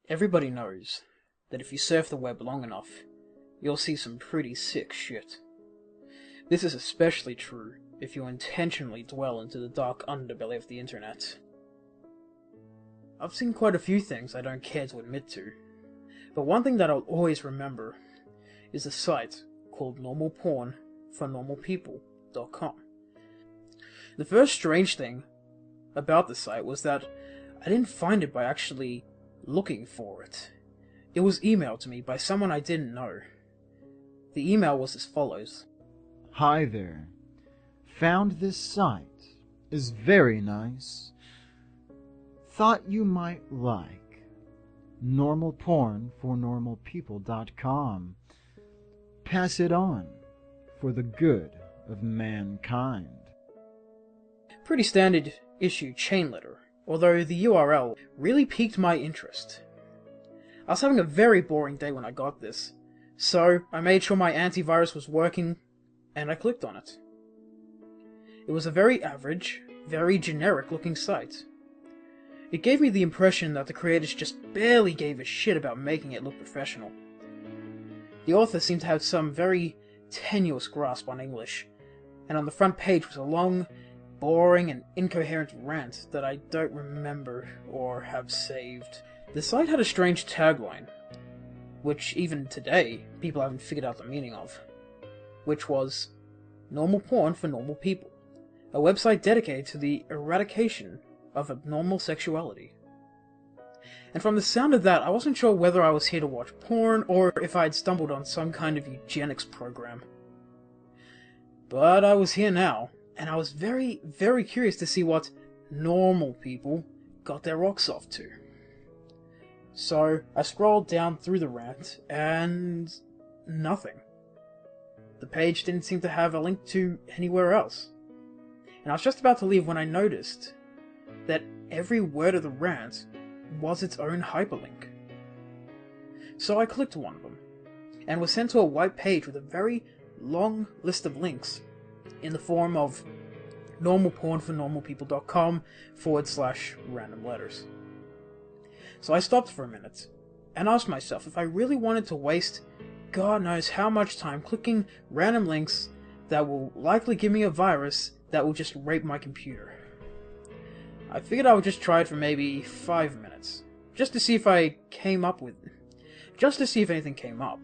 Everybody knows that if you surf the web long enough, you'll see some pretty sick shit. This is especially true if you intentionally dwell into the dark underbelly of the internet. I've seen quite a few things I don't care to admit to, but one thing that I'll always remember is a site called normalpornfornormalpeople.com. The first strange thing about the site was that I didn't find it by actually looking for it. It was emailed to me by someone I didn't know. The email was as follows. Hi there. Found this site. Is very nice. Thought you might like. Normalpornfornormalpeople.com. Pass it on for the good of mankind. Pretty standard issue chain letter, although the URL really piqued my interest. I was having a very boring day when I got this, so I made sure my antivirus was working, and I clicked on it. It was a very average, very generic looking site. It gave me the impression that the creators just barely gave a shit about making it look professional. The author seemed to have some very tenuous grasp on English, and on the front page was a long, boring and incoherent rant that I don't remember or have saved. The site had a strange tagline, which even today people haven't figured out the meaning of, which was Normal Porn for Normal People, a website dedicated to the eradication of abnormal sexuality. And from the sound of that, I wasn't sure whether I was here to watch porn or if I had stumbled on some kind of eugenics program. But I was here now, and I was very, very curious to see what normal people got their rocks off to. So I scrolled down through the rant, and nothing. The page didn't seem to have a link to anywhere else. And I was just about to leave when I noticed that every word of the rant was its own hyperlink. So I clicked one of them, and was sent to a white page with a very long list of links in the form of normalpornfornormalpeople.com/random letters. So I stopped for a minute, and asked myself if I really wanted to waste God knows how much time clicking random links that will likely give me a virus that will just rape my computer. I figured I would just try it for maybe 5 minutes, just to see if anything came up.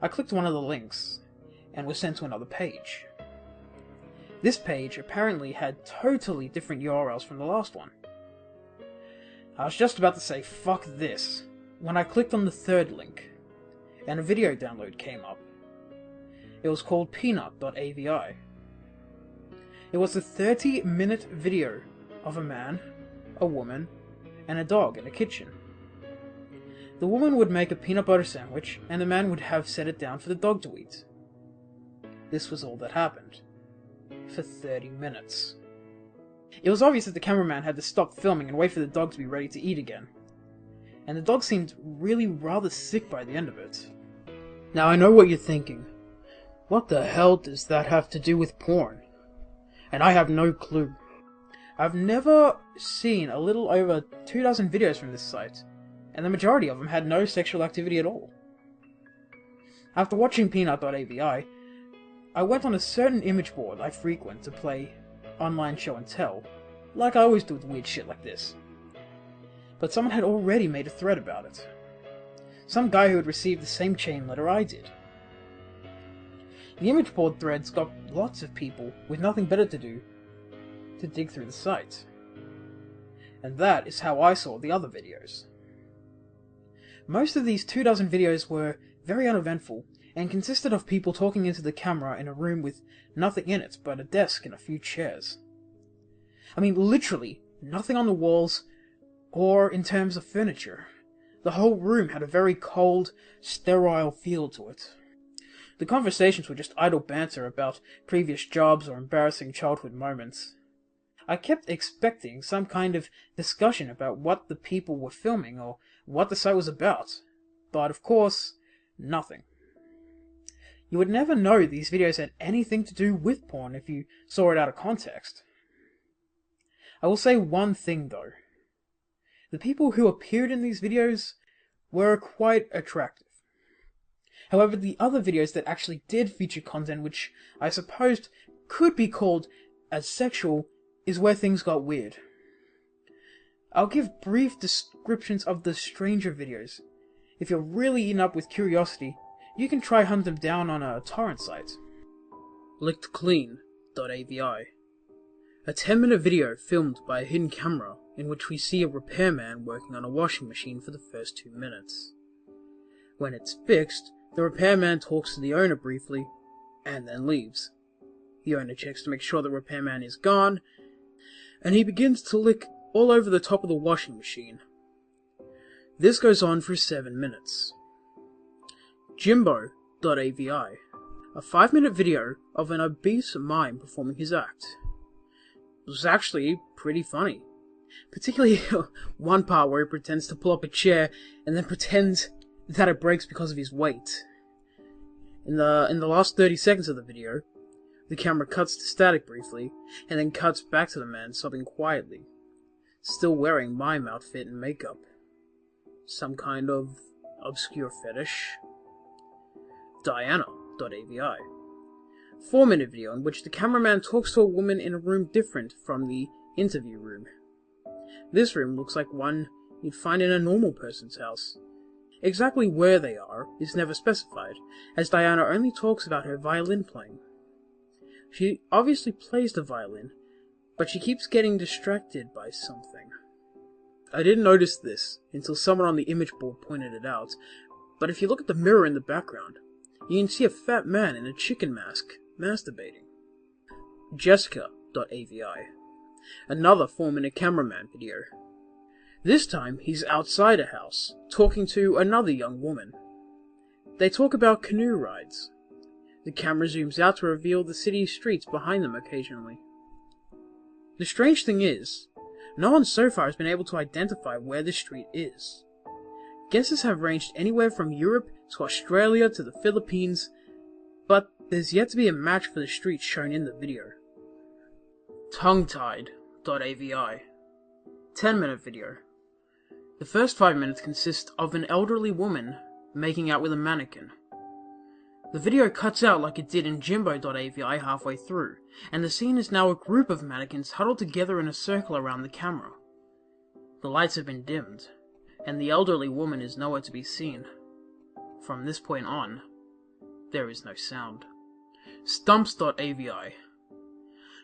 I clicked one of the links, and was sent to another page. This page apparently had totally different URLs from the last one. I was just about to say fuck this, when I clicked on the third link, and a video download came up. It was called peanut.avi. It was a 30-minute video of a man, a woman, and a dog in a kitchen. The woman would make a peanut butter sandwich, and the man would have set it down for the dog to eat. This was all that happened. For 30 minutes. It was obvious that the cameraman had to stop filming and wait for the dog to be ready to eat again. And the dog seemed really rather sick by the end of it. Now I know what you're thinking. What the hell does that have to do with porn? And I have no clue. I've never seen a little over 24 videos from this site, and the majority of them had no sexual activity at all. After watching peanut.avi, I went on a certain image board I frequent to play online show and tell, like I always do with weird shit like this. But someone had already made a thread about it. Some guy who had received the same chain letter I did. The image board threads got lots of people with nothing better to do to dig through the site. And that is how I saw the other videos. Most of these 24 videos were very uneventful, and consisted of people talking into the camera in a room with nothing in it but a desk and a few chairs. I mean, literally, nothing on the walls, or in terms of furniture. The whole room had a very cold, sterile feel to it. The conversations were just idle banter about previous jobs or embarrassing childhood moments. I kept expecting some kind of discussion about what the people were filming or what the site was about, but of course, nothing. You would never know these videos had anything to do with porn if you saw it out of context. I will say one thing though. The people who appeared in these videos were quite attractive. However, the other videos that actually did feature content which I supposed could be called as sexual is where things got weird. I'll give brief descriptions of the stranger videos. If you're really eaten up with curiosity, you can try hunt them down on a torrent site. LickedClean.avi. A 10-minute video filmed by a hidden camera in which we see a repairman working on a washing machine for the first 2 minutes. When it's fixed, the repairman talks to the owner briefly, and then leaves. The owner checks to make sure the repairman is gone, and he begins to lick all over the top of the washing machine. This goes on for 7 minutes. Jimbo.avi. A 5-minute video of an obese mime performing his act. It was actually pretty funny. Particularly one part where he pretends to pull up a chair and then pretends that it breaks because of his weight. In the last 30 seconds of the video, the camera cuts to static briefly, and then cuts back to the man sobbing quietly, still wearing mime outfit and makeup. Some kind of obscure fetish. Diana.avi. 4-minute video in which the cameraman talks to a woman in a room different from the interview room. This room looks like one you'd find in a normal person's house. Exactly where they are is never specified, as Diana only talks about her violin playing. She obviously plays the violin, but she keeps getting distracted by something. I didn't notice this until someone on the image board pointed it out, but if you look at the mirror in the background, you can see a fat man in a chicken mask masturbating. Jessica.avi. Another 4-minute cameraman video. This time, he's outside a house, talking to another young woman. They talk about canoe rides. The camera zooms out to reveal the city streets behind them occasionally. The strange thing is, no one so far has been able to identify where the street is. Guesses have ranged anywhere from Europe to Australia to the Philippines, but there's yet to be a match for the streets shown in the video. Tonguetied.avi. 10-minute video. The first 5 minutes consist of an elderly woman making out with a mannequin. The video cuts out like it did in Jimbo.avi halfway through, and the scene is now a group of mannequins huddled together in a circle around the camera. The lights have been dimmed, and the elderly woman is nowhere to be seen. From this point on, there is no sound. Stumps.avi.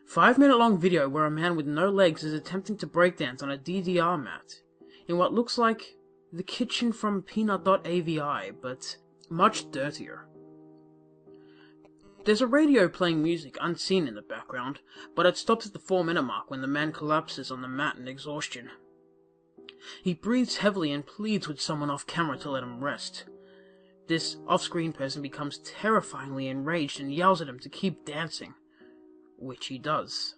5-minute long video where a man with no legs is attempting to breakdance on a DDR mat, in what looks like the kitchen from Peanut.avi, but much dirtier. There's a radio playing music unseen in the background, but it stops at the 4-minute mark when the man collapses on the mat in exhaustion. He breathes heavily and pleads with someone off camera to let him rest. This off-screen person becomes terrifyingly enraged and yells at him to keep dancing, which he does.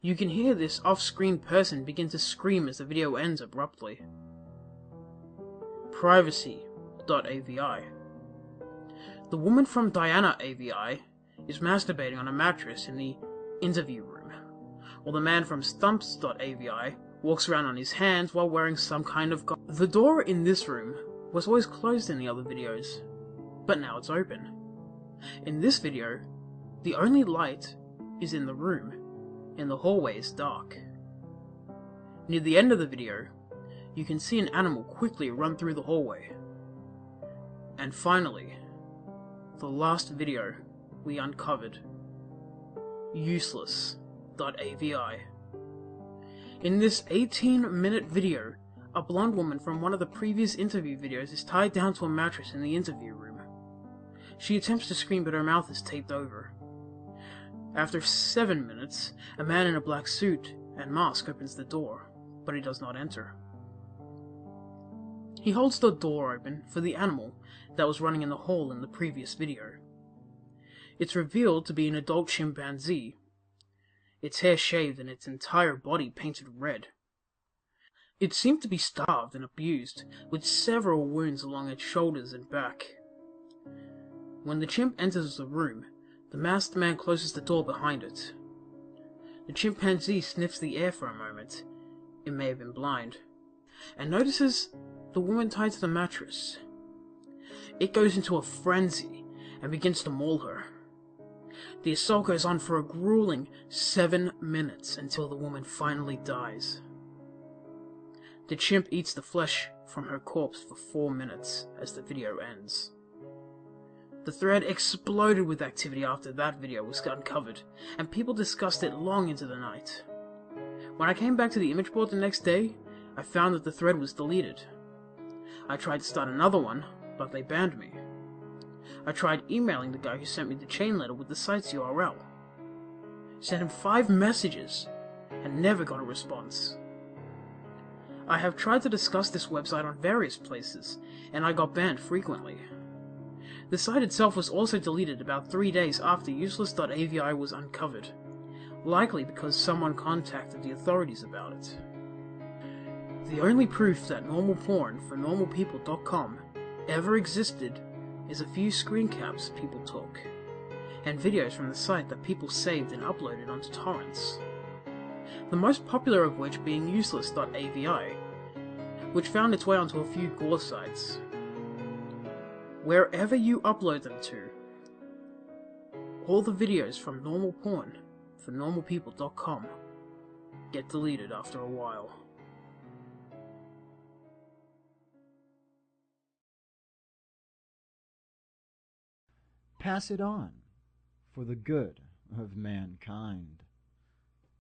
You can hear this off-screen person begin to scream as the video ends abruptly. Privacy.avi. The woman from Diana.avi is masturbating on a mattress in the interview room, while the man from Stumps.avi walks around on his hands while wearing some kind of The door in this room was always closed in the other videos, but now it's open. In this video, the only light is in the room, and the hallway is dark. Near the end of the video, you can see an animal quickly run through the hallway. And finally, the last video we uncovered. Useless.avi. In this 18-minute video, a blonde woman from one of the previous interview videos is tied down to a mattress in the interview room. She attempts to scream, but her mouth is taped over. After 7 minutes, a man in a black suit and mask opens the door, but he does not enter. He holds the door open for the animal that was running in the hall in the previous video. It's revealed to be an adult chimpanzee, its hair shaved and its entire body painted red. It seemed to be starved and abused, with several wounds along its shoulders and back. When the chimp enters the room, the masked man closes the door behind it. The chimpanzee sniffs the air for a moment. It may have been blind. and notices the woman tied to the mattress. It goes into a frenzy and begins to maul her. The assault goes on for a grueling 7 minutes until the woman finally dies. The chimp eats the flesh from her corpse for 4 minutes as the video ends. The thread exploded with activity after that video was uncovered, and people discussed it long into the night. When I came back to the image board the next day, I found that the thread was deleted. I tried to start another one, but they banned me. I tried emailing the guy who sent me the chain letter with the site's URL. Sent him 5 messages, and never got a response. I have tried to discuss this website on various places, and I got banned frequently. The site itself was also deleted about 3 days after useless.avi was uncovered, likely because someone contacted the authorities about it. The only proof that normal porn for normalpeople.com ever existed is a few screen caps people took, and videos from the site that people saved and uploaded onto torrents. The most popular of which being useless.avi, which found its way onto a few gore sites. Wherever you upload them to, all the videos from normal porn for normalpeople.com get deleted after a while. Pass it on for the good of mankind.